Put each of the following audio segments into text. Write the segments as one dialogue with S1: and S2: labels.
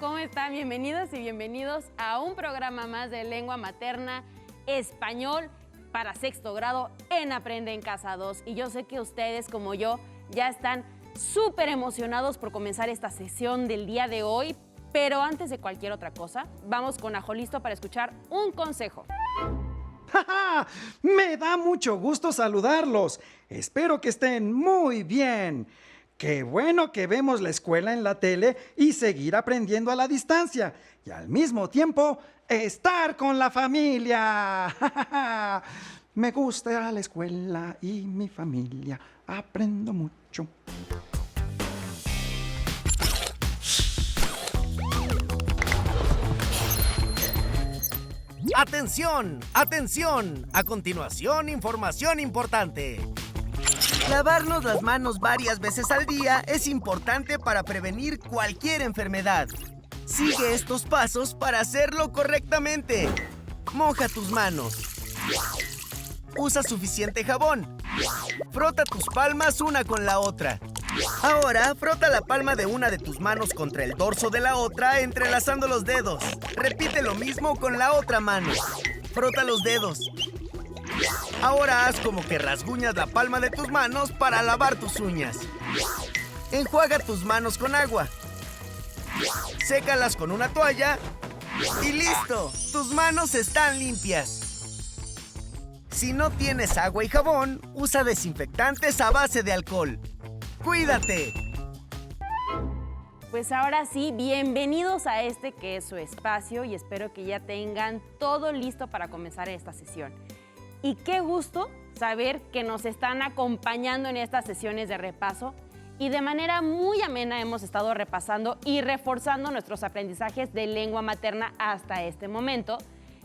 S1: ¿Cómo están? Bienvenidas y bienvenidos a un programa más de lengua materna español para sexto grado en Aprende en Casa 2. Y yo sé que ustedes, como yo, ya están súper emocionados por comenzar esta sesión del día de hoy. Pero antes de cualquier otra cosa, vamos con Ajo listo para escuchar un consejo.
S2: Me da mucho gusto saludarlos. Espero que estén muy bien. Qué bueno que vemos la escuela en la tele y seguir aprendiendo a la distancia. Y al mismo tiempo, estar con la familia. Me gusta la escuela y mi familia. Aprendo mucho.
S3: ¡Atención! ¡Atención! A continuación, información importante. Lavarnos las manos varias veces al día es importante para prevenir cualquier enfermedad. Sigue estos pasos para hacerlo correctamente. Moja tus manos. Usa suficiente jabón. Frota tus palmas una con la otra. Ahora, frota la palma de una de tus manos contra el dorso de la otra, entrelazando los dedos. Repite lo mismo con la otra mano. Frota los dedos. Ahora haz como que rasguñas la palma de tus manos para lavar tus uñas. Enjuaga tus manos con agua. Sécalas con una toalla. ¡Y listo! ¡Tus manos están limpias! Si no tienes agua y jabón, usa desinfectantes a base de alcohol. ¡Cuídate!
S1: Pues ahora sí, bienvenidos a este que es su espacio y espero que ya tengan todo listo para comenzar esta sesión. Y qué gusto saber que nos están acompañando en estas sesiones de repaso y de manera muy amena hemos estado repasando y reforzando nuestros aprendizajes de lengua materna hasta este momento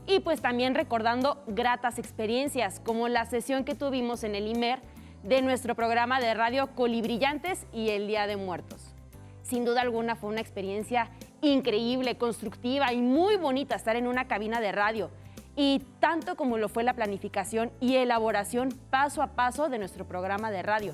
S1: y pues también recordando gratas experiencias como la sesión que tuvimos en el IMER de nuestro programa de radio Colibrillantes y el Día de Muertos. Sin duda alguna fue una experiencia increíble, constructiva y muy bonita estar en una cabina de radio. Y tanto como lo fue la planificación y elaboración paso a paso de nuestro programa de radio.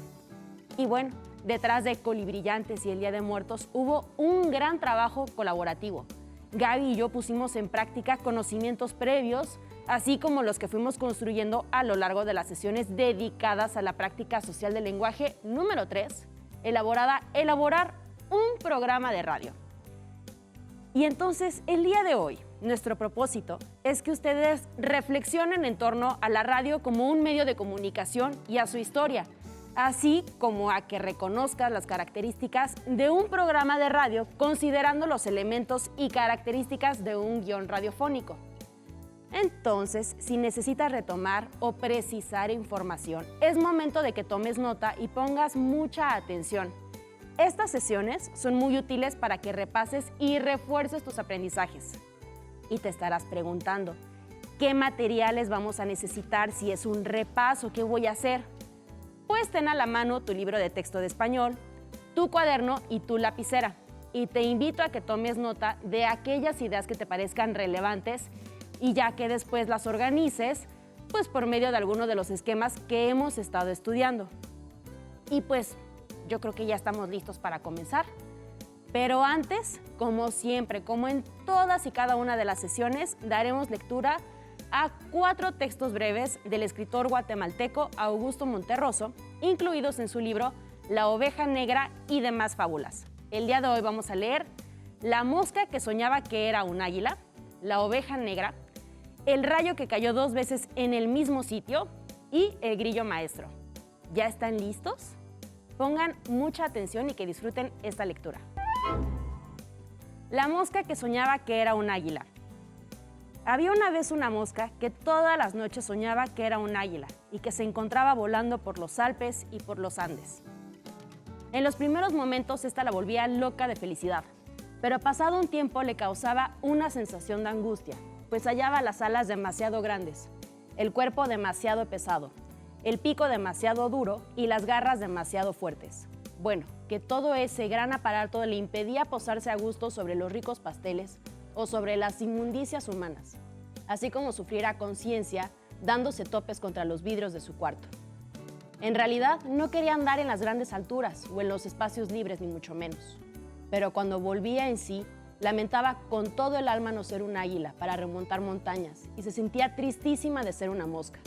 S1: Y bueno, detrás de Colibrillantes y el Día de Muertos hubo un gran trabajo colaborativo. Gaby y yo pusimos en práctica conocimientos previos, así como los que fuimos construyendo a lo largo de las sesiones dedicadas a la práctica social del lenguaje número 3, elaborar un programa de radio. Y entonces, el día de hoy, nuestro propósito es que ustedes reflexionen en torno a la radio como un medio de comunicación y a su historia, así como a que reconozcan las características de un programa de radio considerando los elementos y características de un guión radiofónico. Entonces, si necesitas retomar o precisar información, es momento de que tomes nota y pongas mucha atención. Estas sesiones son muy útiles para que repases y refuerces tus aprendizajes. Y te estarás preguntando, ¿qué materiales vamos a necesitar si es un repaso? ¿Qué voy a hacer? Pues ten a la mano tu libro de texto de español, tu cuaderno y tu lapicera. Y te invito a que tomes nota de aquellas ideas que te parezcan relevantes y ya que después las organices, pues por medio de alguno de los esquemas que hemos estado estudiando. Y pues yo creo que ya estamos listos para comenzar. Pero antes, como siempre, como en todas y cada una de las sesiones, daremos lectura a 4 textos breves del escritor guatemalteco Augusto Monterroso, incluidos en su libro La oveja negra y demás fábulas. El día de hoy vamos a leer La mosca que soñaba que era un águila, La oveja negra, El rayo que cayó 2 veces en el mismo sitio y El grillo maestro. ¿Ya están listos? Pongan mucha atención y que disfruten esta lectura. La mosca que soñaba que era un águila. Había una vez una mosca que todas las noches soñaba que era un águila y que se encontraba volando por los Alpes y por los Andes. En los primeros momentos esta la volvía loca de felicidad, pero pasado un tiempo le causaba una sensación de angustia, pues hallaba las alas demasiado grandes, el cuerpo demasiado pesado, el pico demasiado duro y las garras demasiado fuertes. Bueno, que todo ese gran aparato le impedía posarse a gusto sobre los ricos pasteles o sobre las inmundicias humanas, así como sufrir a conciencia dándose topes contra los vidrios de su cuarto. En realidad, no quería andar en las grandes alturas o en los espacios libres, ni mucho menos. Pero cuando volvía en sí, Lamentaba con todo el alma no ser un águila para remontar montañas y se sentía tristísima de ser una mosca.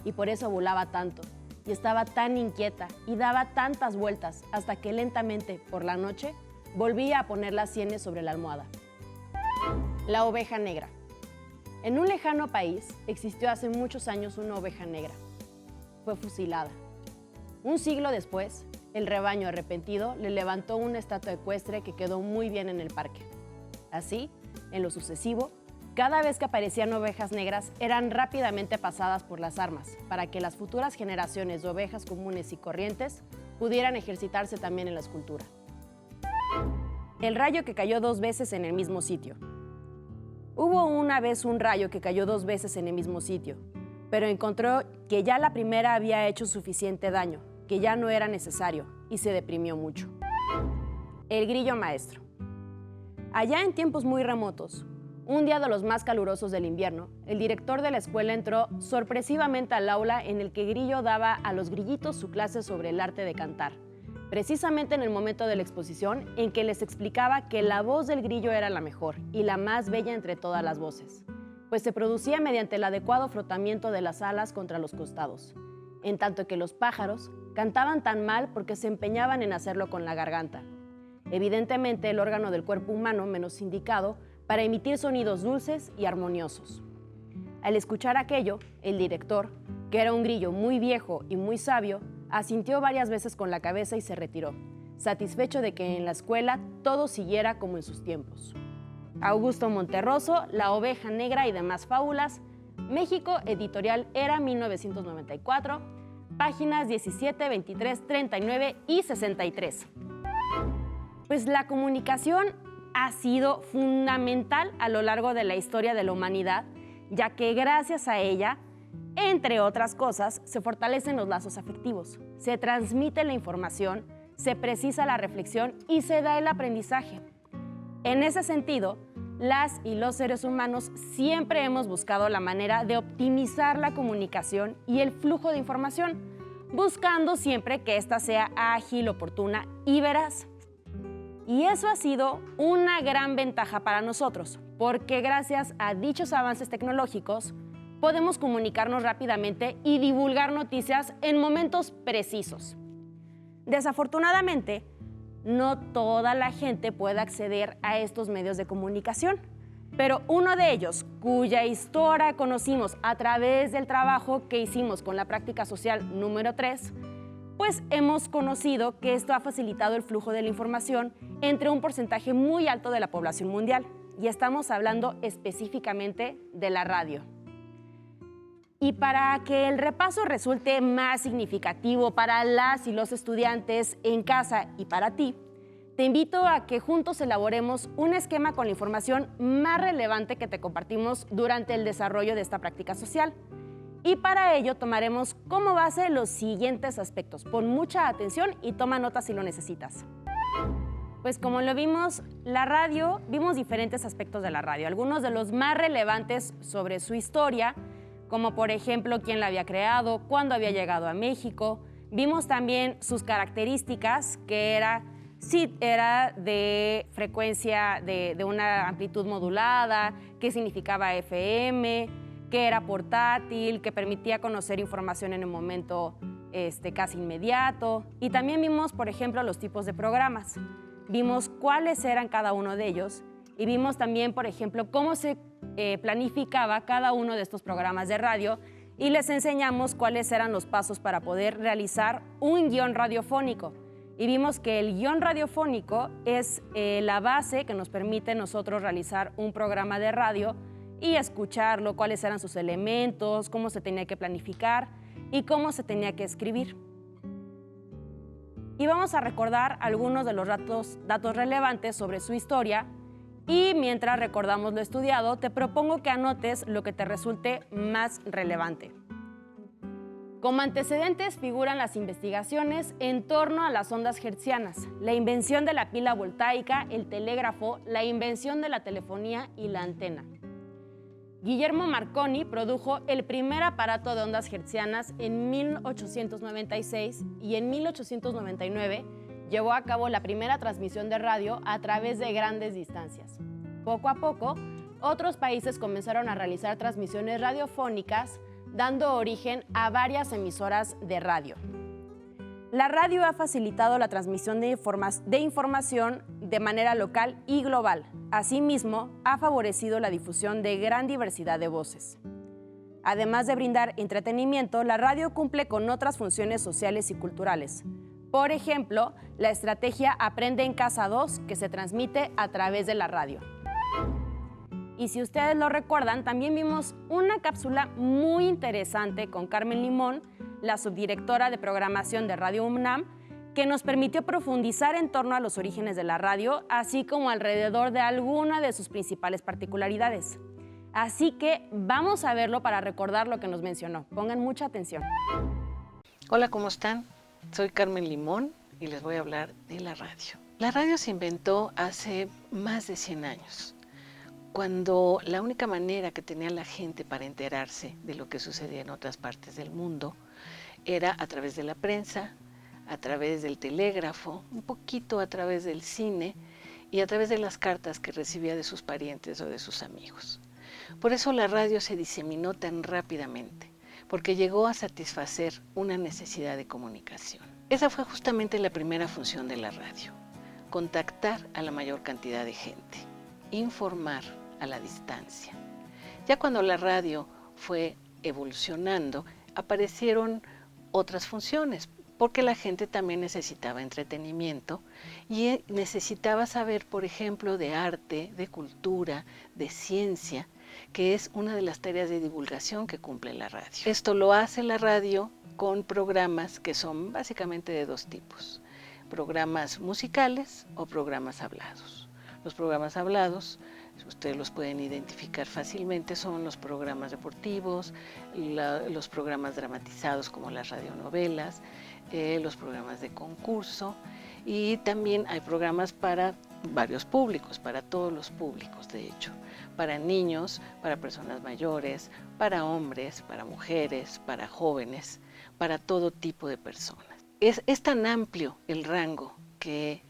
S1: Y por eso volaba tanto y estaba tan inquieta y daba tantas vueltas hasta que lentamente, por la noche, volvía a poner las sienes sobre la almohada. La oveja negra. En un lejano país existió hace muchos años una oveja negra. Fue fusilada. Un siglo después, el rebaño arrepentido le levantó una estatua ecuestre que quedó muy bien en el parque. Así, en lo sucesivo, cada vez que aparecían ovejas negras eran rápidamente pasadas por las armas para que las futuras generaciones de ovejas comunes y corrientes pudieran ejercitarse también en la escultura. El rayo que cayó 2 veces en el mismo sitio. Hubo una vez un rayo que cayó 2 veces en el mismo sitio, pero encontró que ya la primera había hecho suficiente daño, que ya no era necesario, y se deprimió mucho. El grillo maestro. Allá en tiempos muy remotos, un día de los más calurosos del invierno, el director de la escuela entró sorpresivamente al aula en el que Grillo daba a los grillitos su clase sobre el arte de cantar, precisamente en el momento de la exposición en que les explicaba que la voz del grillo era la mejor y la más bella entre todas las voces, pues se producía mediante el adecuado frotamiento de las alas contra los costados, en tanto que los pájaros cantaban tan mal porque se empeñaban en hacerlo con la garganta. Evidentemente, el órgano del cuerpo humano menos indicado para emitir sonidos dulces y armoniosos. Al escuchar aquello, el director, que era un grillo muy viejo y muy sabio, asintió varias veces con la cabeza y se retiró, satisfecho de que en la escuela todo siguiera como en sus tiempos. Augusto Monterroso, La oveja negra y demás fábulas, México, Editorial Era, 1994, páginas 17, 23, 39 y 63. Pues la comunicación ha sido fundamental a lo largo de la historia de la humanidad, ya que gracias a ella, entre otras cosas, se fortalecen los lazos afectivos, se transmite la información, se precisa la reflexión y se da el aprendizaje. En ese sentido, las y los seres humanos siempre hemos buscado la manera de optimizar la comunicación y el flujo de información, buscando siempre que ésta sea ágil, oportuna y veraz. Y eso ha sido una gran ventaja para nosotros, porque gracias a dichos avances tecnológicos podemos comunicarnos rápidamente y divulgar noticias en momentos precisos. Desafortunadamente, no toda la gente puede acceder a estos medios de comunicación, pero uno de ellos, cuya historia conocimos a través del trabajo que hicimos con la práctica social número 3, pues hemos conocido que esto ha facilitado el flujo de la información entre un porcentaje muy alto de la población mundial, y estamos hablando específicamente de la radio. Y para que el repaso resulte más significativo para las y los estudiantes en casa y para ti, te invito a que juntos elaboremos un esquema con la información más relevante que te compartimos durante el desarrollo de esta práctica social. Y para ello tomaremos como base los siguientes aspectos. Pon mucha atención y toma nota si lo necesitas. Pues como lo vimos, vimos diferentes aspectos de la radio, algunos de los más relevantes sobre su historia, como por ejemplo quién la había creado, cuándo había llegado a México. Vimos también sus características, que era de frecuencia de una amplitud modulada, qué significaba FM, que era portátil, que permitía conocer información en un momento casi inmediato. Y también vimos, por ejemplo, los tipos de programas. Vimos cuáles eran cada uno de ellos y vimos también, por ejemplo, cómo se planificaba cada uno de estos programas de radio y les enseñamos cuáles eran los pasos para poder realizar un guión radiofónico. Y vimos que el guión radiofónico es la base que nos permite nosotros realizar un programa de radio y escucharlo, cuáles eran sus elementos, cómo se tenía que planificar y cómo se tenía que escribir. Y vamos a recordar algunos de los datos relevantes sobre su historia, y mientras recordamos lo estudiado, te propongo que anotes lo que te resulte más relevante. Como antecedentes figuran las investigaciones en torno a las ondas hertzianas, la invención de la pila voltaica, el telégrafo, la invención de la telefonía y la antena. Guillermo Marconi produjo el primer aparato de ondas hertzianas en 1896 y en 1899 llevó a cabo la primera transmisión de radio a través de grandes distancias. Poco a poco, otros países comenzaron a realizar transmisiones radiofónicas, dando origen a varias emisoras de radio. La radio ha facilitado la transmisión de información de manera local y global. Asimismo, ha favorecido la difusión de gran diversidad de voces. Además de brindar entretenimiento, la radio cumple con otras funciones sociales y culturales. Por ejemplo, la estrategia Aprende en Casa 2, que se transmite a través de la radio. Y si ustedes lo recuerdan, también vimos una cápsula muy interesante con Carmen Limón, la subdirectora de programación de Radio UNAM, que nos permitió profundizar en torno a los orígenes de la radio, así como alrededor de alguna de sus principales particularidades. Así que vamos a verlo para recordar lo que nos mencionó. Pongan mucha atención.
S4: Hola, ¿cómo están? Soy Carmen Limón y les voy a hablar de la radio. La radio se inventó hace más de 100 años, cuando la única manera que tenía la gente para enterarse de lo que sucedía en otras partes del mundo era a través de la prensa, a través del telégrafo, un poquito a través del cine y a través de las cartas que recibía de sus parientes o de sus amigos. Por eso la radio se diseminó tan rápidamente, porque llegó a satisfacer una necesidad de comunicación. Esa fue justamente la primera función de la radio: contactar a la mayor cantidad de gente, informar a la distancia. Ya cuando la radio fue evolucionando, aparecieron otras funciones, porque la gente también necesitaba entretenimiento y necesitaba saber, por ejemplo, de arte, de cultura, de ciencia, que es una de las tareas de divulgación que cumple la radio. Esto lo hace la radio con programas que son básicamente de dos tipos: programas musicales o programas hablados. Los programas hablados, ustedes los pueden identificar fácilmente, son los programas deportivos, los programas dramatizados como las radionovelas, los programas de concurso, y también hay programas para varios públicos, para todos los públicos de hecho, para niños, para personas mayores, para hombres, para mujeres, para jóvenes, para todo tipo de personas. Es tan amplio el rango que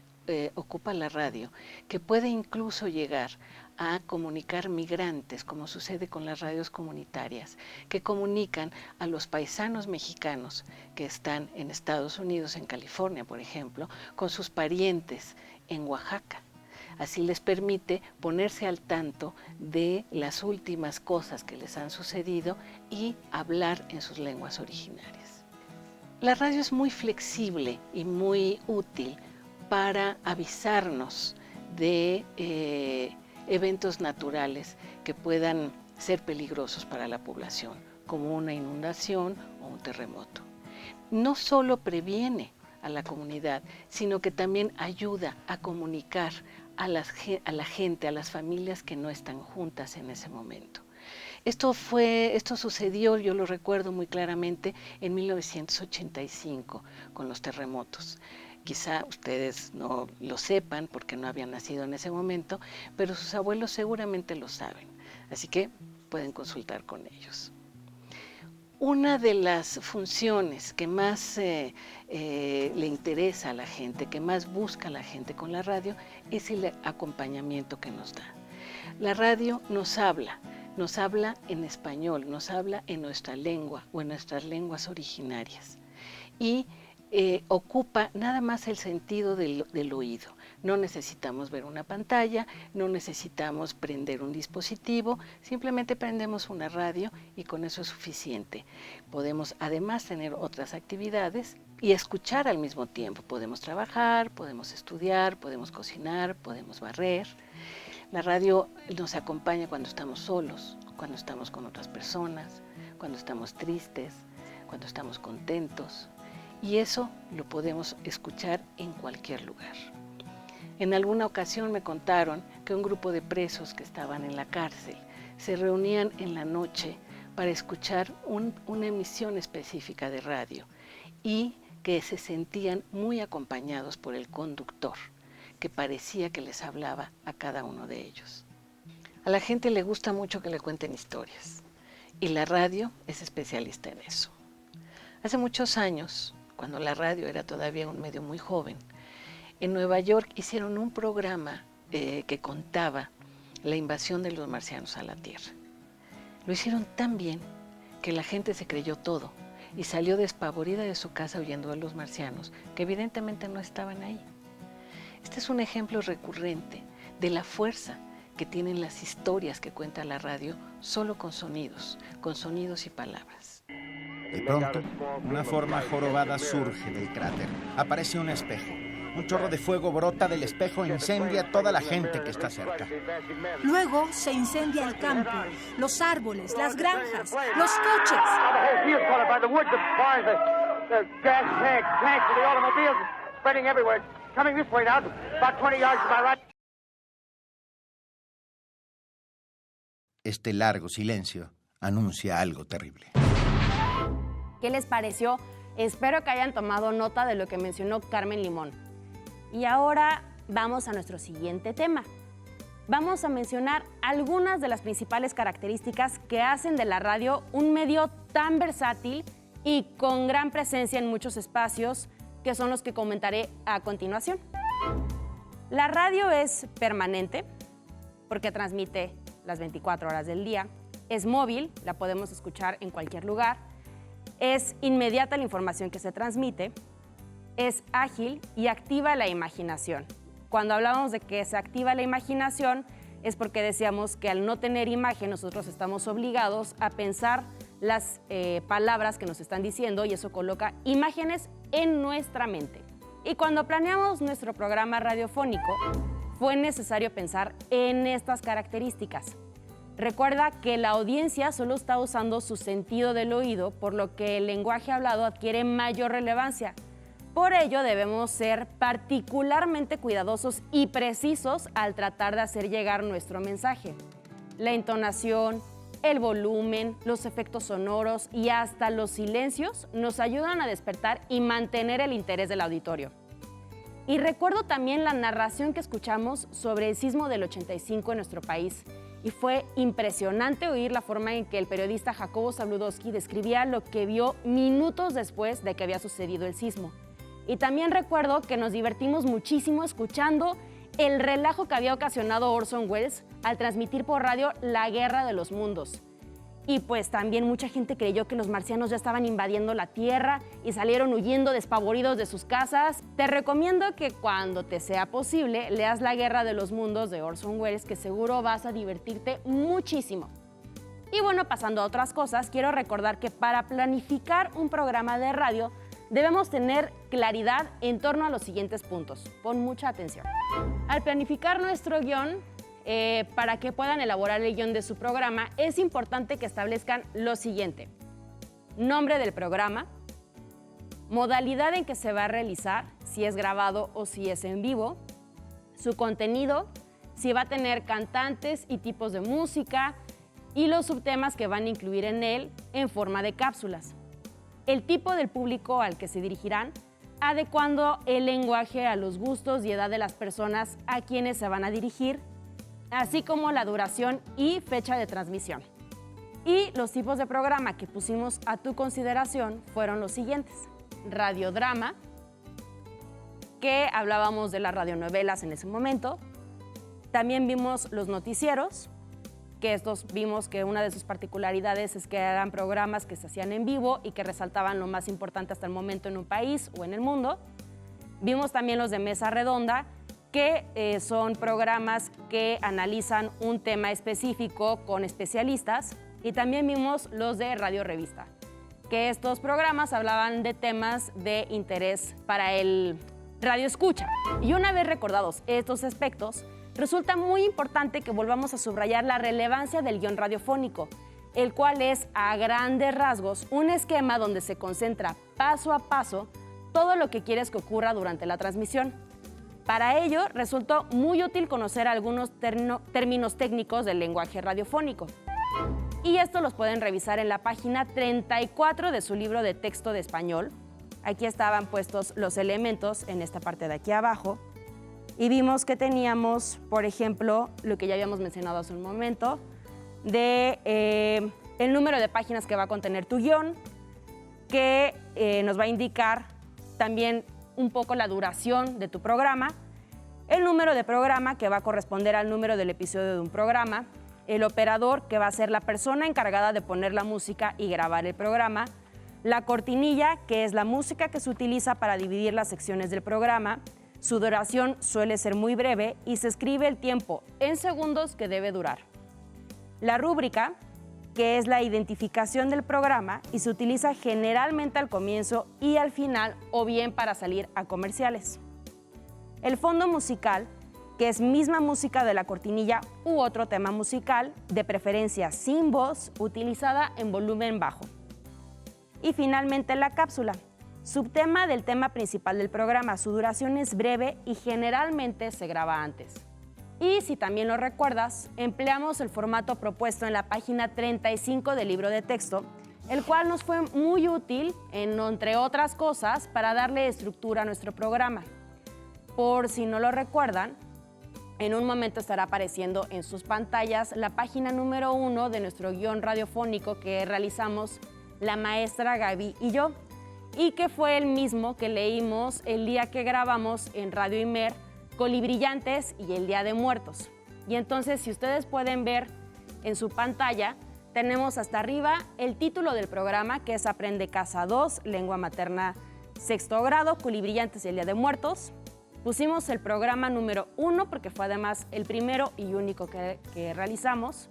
S4: ocupa la radio, que puede incluso llegar a comunicar migrantes, como sucede con las radios comunitarias, que comunican a los paisanos mexicanos que están en Estados Unidos, en California, por ejemplo, con sus parientes en Oaxaca. Así les permite ponerse al tanto de las últimas cosas que les han sucedido y hablar en sus lenguas originarias. La radio es muy flexible y muy útil para avisarnos de eventos naturales que puedan ser peligrosos para la población, como una inundación o un terremoto. No solo previene a la comunidad, sino que también ayuda a comunicar a la gente, a las familias que no están juntas en ese momento. Esto sucedió, yo lo recuerdo muy claramente, en 1985 con los terremotos. Quizá ustedes no lo sepan porque no habían nacido en ese momento, pero sus abuelos seguramente lo saben, así que pueden consultar con ellos. Una de las funciones que más le interesa a la gente, que más busca la gente con la radio, es el acompañamiento que nos da. La radio nos habla en español, nos habla en nuestra lengua o en nuestras lenguas originarias y ocupa nada más el sentido del oído. No necesitamos ver una pantalla, no necesitamos prender un dispositivo, simplemente prendemos una radio y con eso es suficiente. Podemos además tener otras actividades y escuchar al mismo tiempo. Podemos trabajar, podemos estudiar, podemos cocinar, podemos barrer. La radio nos acompaña cuando estamos solos, cuando estamos con otras personas, cuando estamos tristes, cuando estamos contentos. Y eso lo podemos escuchar en cualquier lugar. En alguna ocasión me contaron que un grupo de presos que estaban en la cárcel se reunían en la noche para escuchar una emisión específica de radio y que se sentían muy acompañados por el conductor, que parecía que les hablaba a cada uno de ellos. A la gente le gusta mucho que le cuenten historias y la radio es especialista en eso. Hace muchos años, cuando la radio era todavía un medio muy joven, en Nueva York hicieron un programa que contaba la invasión de los marcianos a la Tierra. Lo hicieron tan bien que la gente se creyó todo y salió despavorida de su casa huyendo de los marcianos, que evidentemente no estaban ahí. Este es un ejemplo recurrente de la fuerza que tienen las historias que cuenta la radio solo con sonidos y palabras.
S5: De pronto, una forma jorobada surge del cráter. Aparece un espejo. Un chorro de fuego brota del espejo e incendia a toda la gente que está cerca.
S6: Luego se incendia el campo, los árboles, las granjas, los coches.
S5: Este largo silencio anuncia algo terrible.
S1: ¿Qué les pareció? Espero que hayan tomado nota de lo que mencionó Carmen Limón. Y ahora vamos a nuestro siguiente tema. Vamos a mencionar algunas de las principales características que hacen de la radio un medio tan versátil y con gran presencia en muchos espacios, que son los que comentaré a continuación. La radio es permanente, porque transmite las 24 horas del día. Es móvil, la podemos escuchar en cualquier lugar. Es inmediata la información que se transmite. Es ágil y activa la imaginación. Cuando hablamos de que se activa la imaginación, es porque decíamos que al no tener imagen, nosotros estamos obligados a pensar las palabras que nos están diciendo, y eso coloca imágenes en nuestra mente. Y cuando planeamos nuestro programa radiofónico, fue necesario pensar en estas características. Recuerda que la audiencia solo está usando su sentido del oído, por lo que el lenguaje hablado adquiere mayor relevancia. Por ello, debemos ser particularmente cuidadosos y precisos al tratar de hacer llegar nuestro mensaje. La entonación, el volumen, los efectos sonoros y hasta los silencios nos ayudan a despertar y mantener el interés del auditorio. Y recuerdo también la narración que escuchamos sobre el sismo del 85 en nuestro país. Y fue impresionante oír la forma en que el periodista Jacobo Zabludowski describía lo que vio minutos después de que había sucedido el sismo. Y también recuerdo que nos divertimos muchísimo escuchando el relajo que había ocasionado Orson Welles al transmitir por radio La Guerra de los Mundos. Y pues también mucha gente creyó que los marcianos ya estaban invadiendo la Tierra y salieron huyendo despavoridos de sus casas. Te recomiendo que cuando te sea posible leas La Guerra de los Mundos de Orson Welles, que seguro vas a divertirte muchísimo. Y bueno, pasando a otras cosas, quiero recordar que para planificar un programa de radio debemos tener claridad en torno a los siguientes puntos. Pon mucha atención. Al planificar nuestro guión, para que puedan elaborar el guión de su programa, es importante que establezcan lo siguiente: nombre del programa, modalidad en que se va a realizar, si es grabado o si es en vivo, su contenido, si va a tener cantantes y tipos de música, y los subtemas que van a incluir en él en forma de cápsulas, el tipo del público al que se dirigirán, adecuando el lenguaje a los gustos y edad de las personas a quienes se van a dirigir, así como la duración y fecha de transmisión. Y los tipos de programa que pusimos a tu consideración fueron los siguientes: radiodrama, que hablábamos de las radionovelas en ese momento. También vimos los noticieros, que estos vimos que una de sus particularidades es que eran programas que se hacían en vivo y que resaltaban lo más importante hasta el momento en un país o en el mundo. Vimos también los de mesa redonda, que son programas que analizan un tema específico con especialistas. Y también vimos los de radio revista, que estos programas hablaban de temas de interés para el radio escucha. Y una vez recordados estos aspectos, resulta muy importante que volvamos a subrayar la relevancia del guión radiofónico, el cual es, a grandes rasgos, un esquema donde se concentra paso a paso todo lo que quieres que ocurra durante la transmisión. Para ello, resultó muy útil conocer algunos términos técnicos del lenguaje radiofónico. Y esto los pueden revisar en la página 34 de su libro de texto de español. Aquí estaban puestos los elementos en esta parte de aquí abajo. Y vimos que teníamos, por ejemplo, lo que ya habíamos mencionado hace un momento, de el número de páginas que va a contener tu guión, que nos va a indicar también un poco la duración de tu programa, el número de programa, que va a corresponder al número del episodio de un programa, el operador, que va a ser la persona encargada de poner la música y grabar el programa, la cortinilla, que es la música que se utiliza para dividir las secciones del programa. Su duración suele ser muy breve y se escribe el tiempo en segundos que debe durar. La rúbrica, que es la identificación del programa y se utiliza generalmente al comienzo y al final o bien para salir a comerciales. El fondo musical, que es misma música de la cortinilla u otro tema musical, de preferencia sin voz, utilizada en volumen bajo. Y finalmente la cápsula, subtema del tema principal del programa. Su duración es breve y generalmente se graba antes. Y si también lo recuerdas, empleamos el formato propuesto en la página 35 del libro de texto, el cual nos fue muy útil, entre otras cosas, para darle estructura a nuestro programa. Por si no lo recuerdan, en un momento estará apareciendo en sus pantallas la página número 1 de nuestro guión radiofónico que realizamos la maestra Gaby y yo, y que fue el mismo que leímos el día que grabamos en Radio Imer Colibrillantes y el Día de Muertos. Y entonces, si ustedes pueden ver en su pantalla, tenemos hasta arriba el título del programa, que es Aprende Casa 2, Lengua Materna, sexto grado, Colibrillantes y el Día de Muertos. Pusimos el programa número 1 porque fue además el primero y único que realizamos.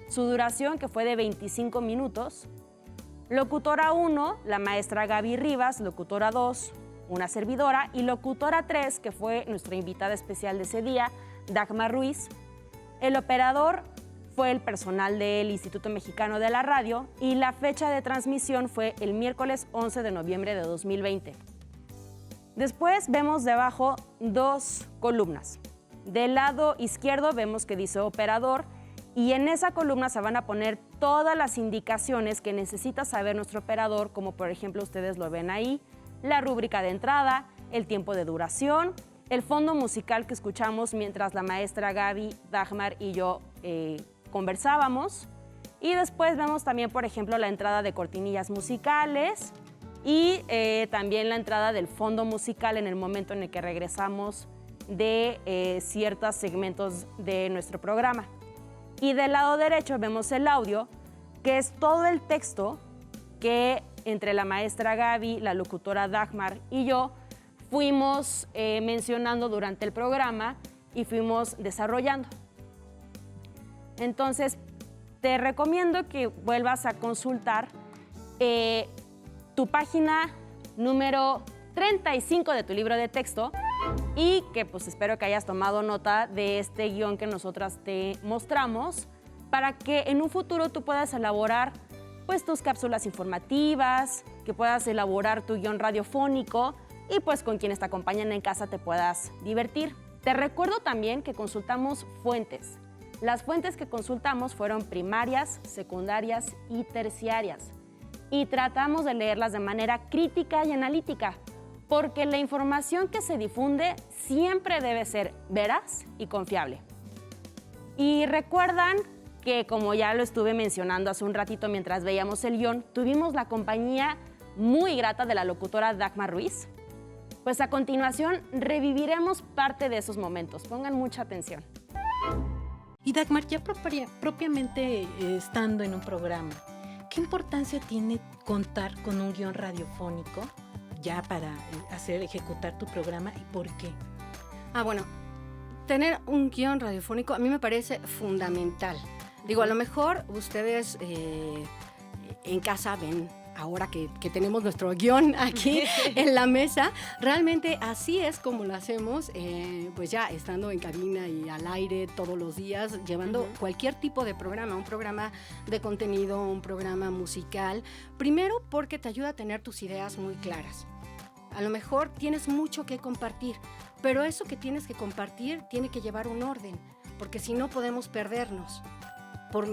S1: Su duración, que fue de 25 minutos. Locutora 1, la maestra Gaby Rivas. Locutora 2, una servidora. Y locutora 3, que fue nuestra invitada especial de ese día, Dagmar Ruiz. El operador fue el personal del Instituto Mexicano de la Radio y la fecha de transmisión fue el miércoles 11 de noviembre de 2020. Después vemos debajo 2 columnas. Del lado izquierdo vemos que dice operador y en esa columna se van a poner todas las indicaciones que necesita saber nuestro operador, como por ejemplo ustedes lo ven ahí, la rúbrica de entrada, el tiempo de duración, el fondo musical que escuchamos mientras la maestra Gaby, Dagmar y yo conversábamos. Y después vemos también, por ejemplo, la entrada de cortinillas musicales y también la entrada del fondo musical en el momento en el que regresamos de ciertos segmentos de nuestro programa. Y del lado derecho vemos el audio, que es todo el texto que entre la maestra Gaby, la locutora Dagmar y yo fuimos mencionando durante el programa y fuimos desarrollando. Entonces, te recomiendo que vuelvas a consultar tu página número 35 de tu libro de texto y que pues espero que hayas tomado nota de este guión que nosotras te mostramos para que en un futuro tú puedas elaborar pues tus cápsulas informativas, que puedas elaborar tu guión radiofónico y pues con quienes te acompañan en casa te puedas divertir. Te recuerdo también que consultamos fuentes. Las fuentes que consultamos fueron primarias, secundarias y terciarias. Y tratamos de leerlas de manera crítica y analítica, porque la información que se difunde siempre debe ser veraz y confiable. Y recuerdan que, como ya lo estuve mencionando hace un ratito mientras veíamos el guión, tuvimos la compañía muy grata de la locutora Dagmar Ruiz. Pues a continuación reviviremos parte de esos momentos. Pongan mucha atención.
S7: Y Dagmar, ya propiamente estando en un programa, ¿qué importancia tiene contar con un guión radiofónico ya para ejecutar tu programa y por qué?
S8: Bueno, tener un guión radiofónico a mí me parece fundamental. Digo, a lo mejor ustedes en casa ven ahora que tenemos nuestro guión aquí en la mesa, realmente así es como lo hacemos, pues ya estando en cabina y al aire todos los días, llevando cualquier tipo de programa, un programa de contenido, un programa musical. Primero porque te ayuda a tener tus ideas muy claras. A lo mejor tienes mucho que compartir, pero eso que tienes que compartir tiene que llevar un orden, porque si no podemos perdernos por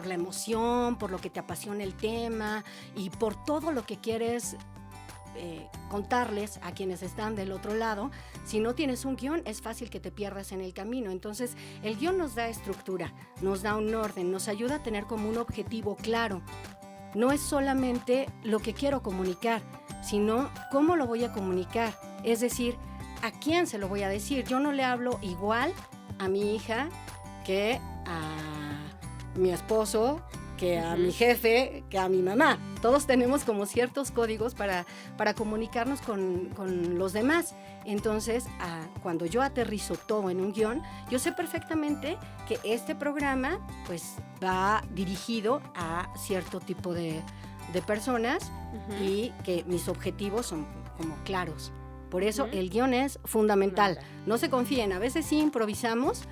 S8: la emoción, por lo que te apasiona el tema y por todo lo que quieres contarles a quienes están del otro lado. Si no tienes un guión, es fácil que te pierdas en el camino. Entonces, el guión nos da estructura, nos da un orden, nos ayuda a tener como un objetivo claro. No es solamente lo que quiero comunicar, sino cómo lo voy a comunicar. Es decir, ¿a quién se lo voy a decir? Yo no le hablo igual a mi hija que a mi esposo, que a mi jefe, que a mi mamá. Todos tenemos como ciertos códigos para comunicarnos con los demás. Entonces, cuando yo aterrizo todo en un guión, yo sé perfectamente que este programa pues va dirigido a cierto tipo de personas y que mis objetivos son como claros. Por eso el guión es fundamental. No se confíen, a veces sí improvisamos,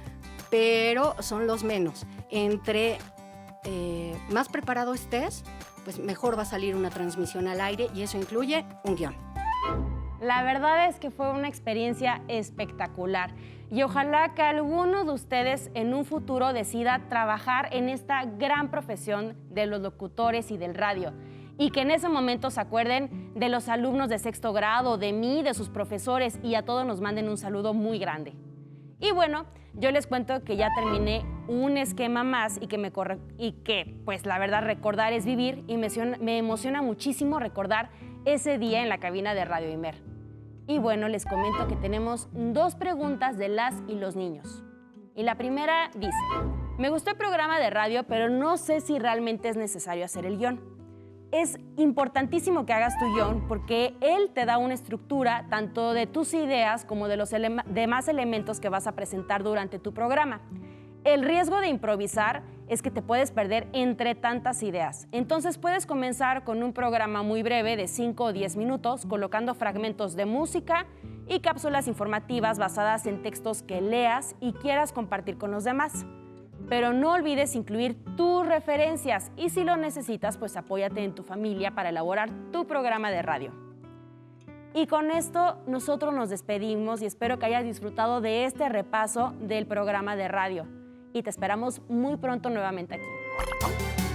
S8: pero son los menos. Entre más preparado estés, pues mejor va a salir una transmisión al aire y eso incluye un guión.
S1: La verdad es que fue una experiencia espectacular y ojalá que alguno de ustedes en un futuro decida trabajar en esta gran profesión de los locutores y del radio y que en ese momento se acuerden de los alumnos de sexto grado, de mí, de sus profesores y a todos nos manden un saludo muy grande. Y bueno, yo les cuento que ya terminé un esquema más y que pues la verdad recordar es vivir y me emociona muchísimo recordar ese día en la cabina de Radio Imer. Y bueno, les comento que tenemos 2 preguntas de las y los niños. Y la primera dice, me gustó el programa de radio, pero no sé si realmente es necesario hacer el guión. Es importantísimo que hagas tu guión porque él te da una estructura tanto de tus ideas como de los demás elementos que vas a presentar durante tu programa. El riesgo de improvisar es que te puedes perder entre tantas ideas. Entonces puedes comenzar con un programa muy breve de 5 o 10 minutos, colocando fragmentos de música y cápsulas informativas basadas en textos que leas y quieras compartir con los demás. Pero no olvides incluir tus referencias y si lo necesitas, pues apóyate en tu familia para elaborar tu programa de radio. Y con esto nosotros nos despedimos y espero que hayas disfrutado de este repaso del programa de radio. Y te esperamos muy pronto nuevamente aquí.